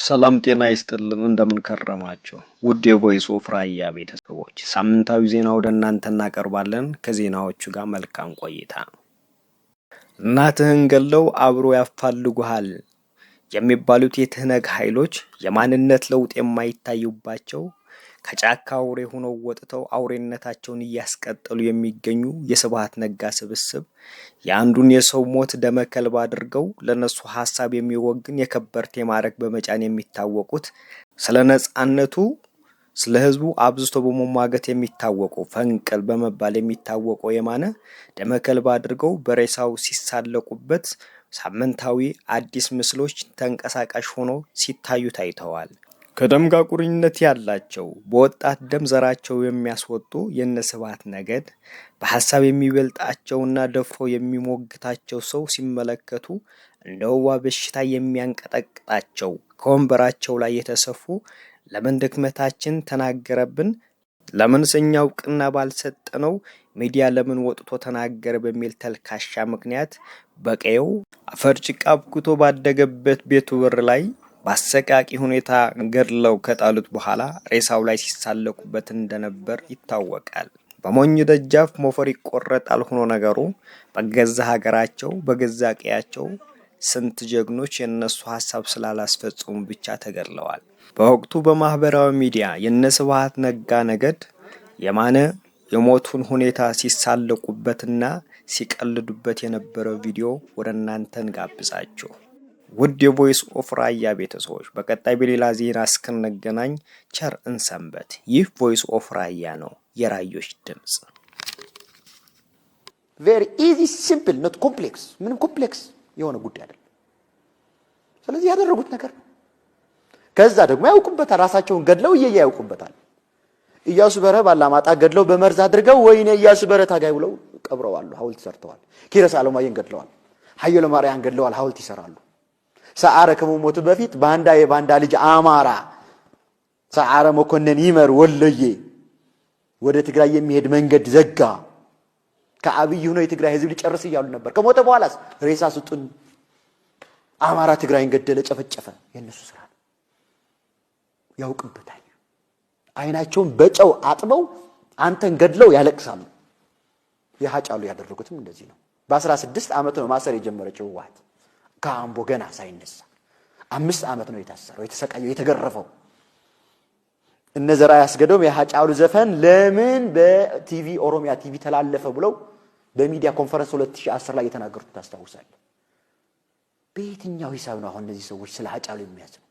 ሰላም ጤና ይስጥልን እንደምን ከረማችሁ ውድ የቮይስ ኦፍ ራያ ቤተሰቦች፣ ሳምንታዊ ዜና ወደ እናንተ እናቀርባለን። ከዜናዎቹ ጋር መልካም ቆይታ። እናትህን ገለው አብሮ ያፋልጉሃል የሚባሉት የትህነግ ኃይሎች የማንነት ለውጥ የማይታዩባቸው ከጫካ አውሬ ሆነው ወጥተው አውሬነታቸውን እያስቀጠሉ የሚገኙ የስብሃት ነጋ ስብስብ የአንዱን የሰው ሞት ደመከልብ አድርገው ለነሱ ሐሳብ የሚወግን የከበርቴ ማዕረግ በመጫን የሚታወቁት ስለ ነጻነቱ ስለ ህዝቡ አብዝቶ በመሟገት የሚታወቀው ፈንቅል በመባል የሚታወቀው የማነ ደመከልብ አድርገው በሬሳው ሲሳለቁበት ሳምንታዊ አዲስ ምስሎች ተንቀሳቃሽ ሆነው ሲታዩ ታይተዋል። ከደም ጋር ቁርኝነት ያላቸው በወጣት ደም ዘራቸው የሚያስወጡ የነስብሃት ነገድ በሐሳብ የሚበልጣቸውና ደፍሮ የሚሞግታቸው ሰው ሲመለከቱ እንደ ወባ በሽታ የሚያንቀጠቅጣቸው ከወንበራቸው ላይ የተሰፉ ለምን ድክመታችን ተናገረብን፣ ለምን ሰኛው ቅና ባልሰጠነው ሚዲያ ለምን ወጥቶ ተናገረ በሚል ተልካሻ ምክንያት በቀየው አፈር ጭቃ አብኩቶ ባደገበት ቤቱ በር ላይ በአሰቃቂ ሁኔታ ገድለው ከጣሉት በኋላ ሬሳው ላይ ሲሳለቁበት እንደነበር ይታወቃል። በሞኝ ደጃፍ ሞፈር ይቆረጣል ሆኖ ነገሩ በገዛ ሀገራቸው በገዛ ቀያቸው ስንት ጀግኖች የነሱ ሐሳብ ስላላስፈጸሙ ብቻ ተገድለዋል። በወቅቱ በማህበራዊ ሚዲያ የነስብሃት ነጋ ነገድ የማነ የሞቱን ሁኔታ ሲሳለቁበትና ሲቀልዱበት የነበረው ቪዲዮ ወደ እናንተ እንጋብዛችሁ። ውድ የቮይስ ኦፍ ራያ ቤተሰቦች፣ በቀጣይ በሌላ ዜና እስክንገናኝ ቸር እንሰንበት። ይህ ቮይስ ኦፍ ራያ ነው፣ የራዮች ድምጽ። very easy simple not complex ምንም ኮምፕሌክስ የሆነ ጉዳይ አይደለም። ስለዚህ ያደረጉት ነገር ነው። ከዛ ደግሞ ያውቁበታል፣ ራሳቸውን ገድለው ያውቁበታል። ኢያሱ በረሃ ባላማጣ ገድለው በመርዝ አድርገው ወይኔ ኢያሱ በረሃ ታጋይ ብለው ቀብረዋል፣ ሐውልት ሰርተዋል። ኪረስ አለማየን ገድለዋል፣ ሀየሎ ማርያን ገድለዋል፣ ሐውልት ይሰራሉ። ሰዓረ ከመሞቱ በፊት የባንዳ ልጅ አማራ ሰዓረ መኮንን ይመር ወለዬ ወደ ትግራይ የሚሄድ መንገድ ዘጋ። ከአብይ ሆኖ የትግራይ ህዝብ ሊጨርስ ይያሉ ነበር። ከሞተ በኋላስ ሬሳ ስጡን፣ አማራ ትግራይን ገደለ፣ ጨፈጨፈ። የነሱ ስራ ያውቅበታል። አይናቸውን በጨው አጥበው አንተን ገድለው ያለቅሳሉ። የሃጫሉ ያደረጉትም እንደዚህ ነው። በ16 ዓመት ነው ማሰር የጀመረችው ህወሓት። ከአምቦ ገና ሳይነሳ 5 ዓመት ነው የታሰረው፣ የተሰቃየው፣ የተገረፈው። እነዘራ ያስገደው የሃጫሉ ዘፈን ለምን በቲቪ ኦሮሚያ ቲቪ ተላለፈ ብለው በሚዲያ ኮንፈረንስ 2010 ላይ የተናገሩት ታስታውሳለህ? በየትኛው ሂሳብ ነው አሁን እነዚህ ሰዎች ስለ ሃጫሉ የሚያስቡ?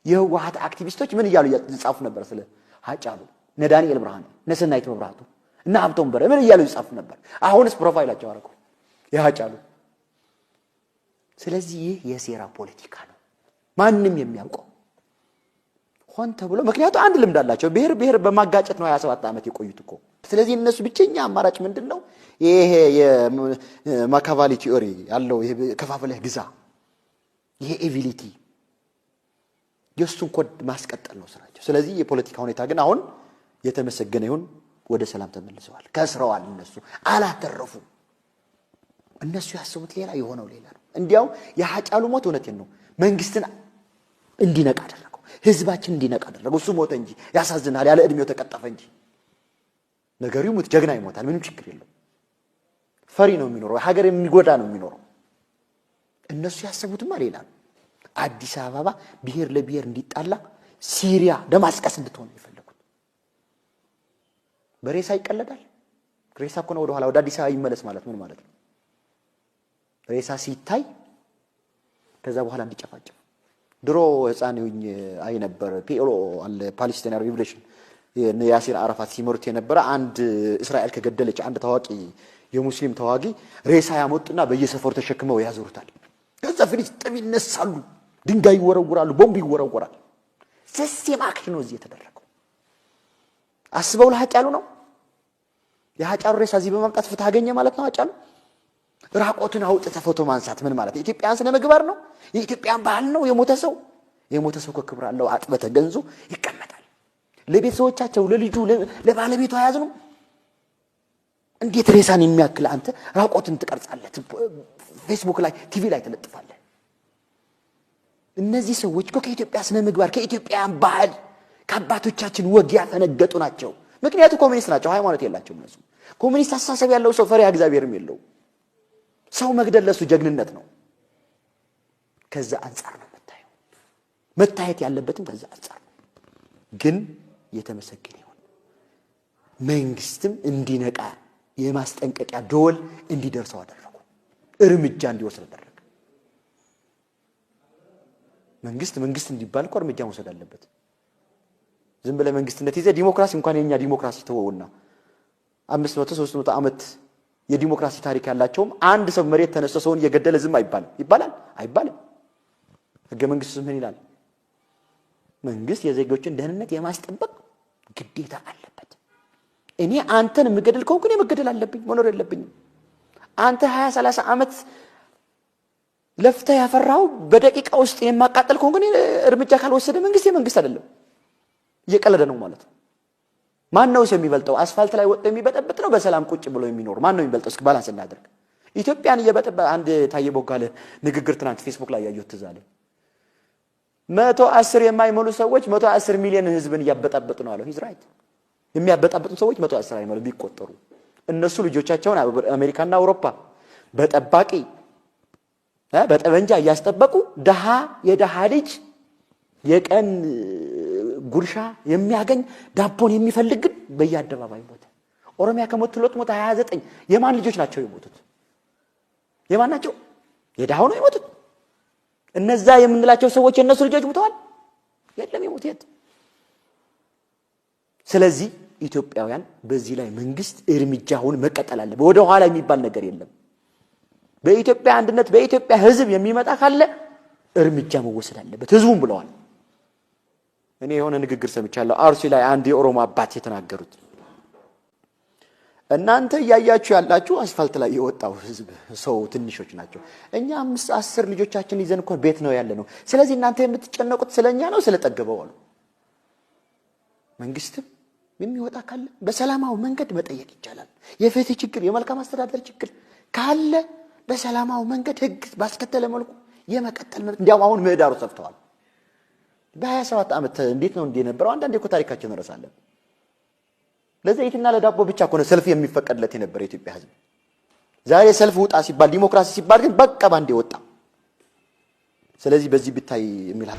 የህወሓት አክቲቪስቶች ምን እያሉ ይጻፉ ነበር ስለ ሃጫሉ? እነ ዳንኤል ብርሃኑ፣ እነ ሰናይት መብራቱ እና ሀብቶም በረ ምን እያሉ ይጻፉ ነበር? አሁንስ ፕሮፋይላቸው አረቁ የሃጫሉ። ስለዚህ ይህ የሴራ ፖለቲካ ነው፣ ማንንም የሚያውቀው ሆን ተብሎ። ምክንያቱም አንድ ልምድ አላቸው፣ ብሔር በማጋጨት ነው 27 ዓመት የቆዩት እኮ። ስለዚህ እነሱ ብቸኛ አማራጭ ምንድነው? ይሄ የማካቫሊ ቲዮሪ ያለው ይሄ ከፋፍለህ ግዛ፣ ይሄ ኤቪሊቲ የሱን ኮድ ማስቀጠል ነው ስራቸው። ስለዚህ የፖለቲካ ሁኔታ ግን አሁን የተመሰገነ ይሁን ወደ ሰላም ተመልሰዋል። ከስረዋል፣ እነሱ አላተረፉ። እነሱ ያሰቡት ሌላ የሆነው ሌላ ነው። እንዲያው የሃጫሉ ሞት እውነቴን ነው መንግስትን እንዲነቃ አደረገው፣ ህዝባችን እንዲነቃ አደረገው። እሱ ሞተ እንጂ ያሳዝናል፣ ያለ እድሜው ተቀጠፈ እንጂ ነገሩ ይሙት፣ ጀግና ይሞታል፣ ምንም ችግር የለው። ፈሪ ነው የሚኖረው፣ ሀገር የሚጎዳ ነው የሚኖረው። እነሱ ያሰቡትማ ሌላ ነው። አዲስ አበባ ብሔር ለብሔር እንዲጣላ፣ ሲሪያ ደማስቀስ እንድትሆን ይፈልጉት። በሬሳ ይቀለዳል። ሬሳ እኮ ነው ወደ ኋላ ወደ አዲስ አበባ ይመለስ ማለት ምን ማለት ነው? ሬሳ ሲታይ ከዛ በኋላ እንዲጨፋጨፍ። ድሮ ህፃን ይሁን አይ ነበር ፒኤልኦ አለ ፓለስቲና ሪቮሉሽን ያሲር አረፋት ሲመሩት የነበረ አንድ እስራኤል ከገደለች አንድ ታዋቂ የሙስሊም ተዋጊ ሬሳ ያመጡና በየሰፈሩ ተሸክመው ያዞሩታል። ከዛ ፍልስጤም ይነሳሉ፣ ድንጋይ ይወረውራሉ፣ ቦምብ ይወረወራል። ሲስቴም አክሽን ነው እዚህ የተደረገው። አስበው ለሃጫሉ ነው። የሃጫሉ ሬሳ እዚህ በማምጣት ፍትህ አገኘ ማለት ነው። ሃጫሉ ራቆቱን አውጥተህ ፎቶ ማንሳት ምን ማለት? የኢትዮጵያን ስነ ምግባር ነው፣ የኢትዮጵያን ባህል ነው። የሞተ ሰው ከክብር አለው አጥበተ ገንዞ ይቀመጣል። ለቤተሰቦቻቸው ለልጁ ለባለቤቱ አያዝኑ። እንዴት ሬሳን የሚያክል አንተ ራቆትን ትቀርጻለህ? ፌስቡክ ላይ ቲቪ ላይ ተለጥፋለህ። እነዚህ ሰዎች ከኢትዮጵያ ስነ ምግባር ከኢትዮጵያን ባህል ከአባቶቻችን ወግ ያፈነገጡ ናቸው። ምክንያቱም ኮሙኒስት ናቸው፣ ሃይማኖት የላቸውም እነሱ። ኮሙኒስት አስተሳሰብ ያለው ሰው ፈሪሃ እግዚአብሔርም የለው። ሰው መግደል ለሱ ጀግንነት ነው። ከዛ አንፃር ነው መታየት ያለበትም ከዛ አንፃር ነው። ግን የተመሰገነ ይሁን መንግስትም እንዲነቃ የማስጠንቀቂያ ደወል እንዲደርሰው አደረጉ፣ እርምጃ እንዲወስድ አደረገ። መንግስት እንዲባል እኮ እርምጃ መውሰድ አለበት። ዝም ብለህ መንግስትነት ይዘህ ዲሞክራሲ እንኳን የኛ ዲሞክራሲ ተወውና 500 300 ዓመት የዲሞክራሲ ታሪክ ያላቸውም አንድ ሰው መሬት ተነስቶ ሰውን እየገደለ ዝም ይባላል? አይባልም። ህገ መንግስቱ ምን ይላል? መንግስት የዜጎችን ደህንነት የማስጠበቅ ግዴታ አለበት። እኔ አንተን የምገድል ከሆንኩ እኔ መገደል አለብኝ፣ መኖር የለብኝም። አንተ 20 30 ዓመት ለፍተህ ያፈራው በደቂቃ ውስጥ የማቃጠል ከሆንኩ እኔ እርምጃ ካልወሰደ መንግስት የመንግስት አይደለም፣ እየቀለደ ነው ማለት ነው። ማን ነው የሚበልጠው? አስፋልት ላይ ወጥቶ የሚበጠብጥ ነው በሰላም ቁጭ ብሎ የሚኖር ማን ነው የሚበልጠው? እስኪ ባላንስ እናድርግ። ኢትዮጵያን እየበጠበጠ አንድ ታየ ቦጋለ ንግግር ትናንት ፌስቡክ ላይ ያየሁት ትዝ አለኝ። 110 የማይሞሉ ሰዎች 110 ሚሊዮን ህዝብን እያበጣበጡ ነው አለው። ሂዝ ራይት። የሚያበጣበጡ ሰዎች 110 አይሞሉ ቢቆጠሩ እነሱ ልጆቻቸውን አሜሪካና አውሮፓ በጠባቂ በጠበንጃ እያስጠበቁ የደሃ ልጅ የቀን ጉርሻ የሚያገኝ ዳቦን የሚፈልግ ግን በየአደባባዩ ሞተ። ኦሮሚያ ከሞት 229 የማን ልጆች ናቸው የሞቱት? የማን ናቸው? የደሃው ነው የሞቱት። እነዛ የምንላቸው ሰዎች የነሱ ልጆች ሞተዋል? የለም፣ የሞት የት። ስለዚህ ኢትዮጵያውያን በዚህ ላይ መንግስት እርምጃውን መቀጠል አለበት። ወደ ኋላ የሚባል ነገር የለም። በኢትዮጵያ አንድነት በኢትዮጵያ ህዝብ የሚመጣ ካለ እርምጃ መወሰድ አለበት ህዝቡም ብለዋል። እኔ የሆነ ንግግር ሰምቻለሁ አርሲ ላይ አንድ የኦሮሞ አባት የተናገሩት፣ እናንተ እያያችሁ ያላችሁ አስፋልት ላይ የወጣው ህዝብ ሰው ትንሾች ናቸው። እኛ 5-10 ልጆቻችን ይዘን እኮ ቤት ነው ያለ ነው። ስለዚህ እናንተ የምትጨነቁት ስለኛ ነው ስለጠገበው ነው። መንግስትም የሚወጣ ካለ በሰላማዊ መንገድ መጠየቅ ይቻላል። የፍትህ ችግር የመልካም አስተዳደር ችግር ካለ በሰላማዊ መንገድ ህግ ባስከተለ መልኩ የመቀጠል ነው። እንዲያውም አሁን ምህዳሩ ሰፍተዋል። በ27 ዓመት እንዴት ነው እንደነበረው አንዳንዴ እኮ ታሪካችን እንረሳለን። ለዘይትና ለዳቦ ብቻ እኮ ነው ሰልፍ የሚፈቀድለት የነበረ የኢትዮጵያ ህዝብ። ዛሬ ሰልፍ ውጣ ሲባል ዲሞክራሲ ሲባል ግን በቃ ባንዴ ወጣ። ስለዚህ በዚህ ብታይ የሚል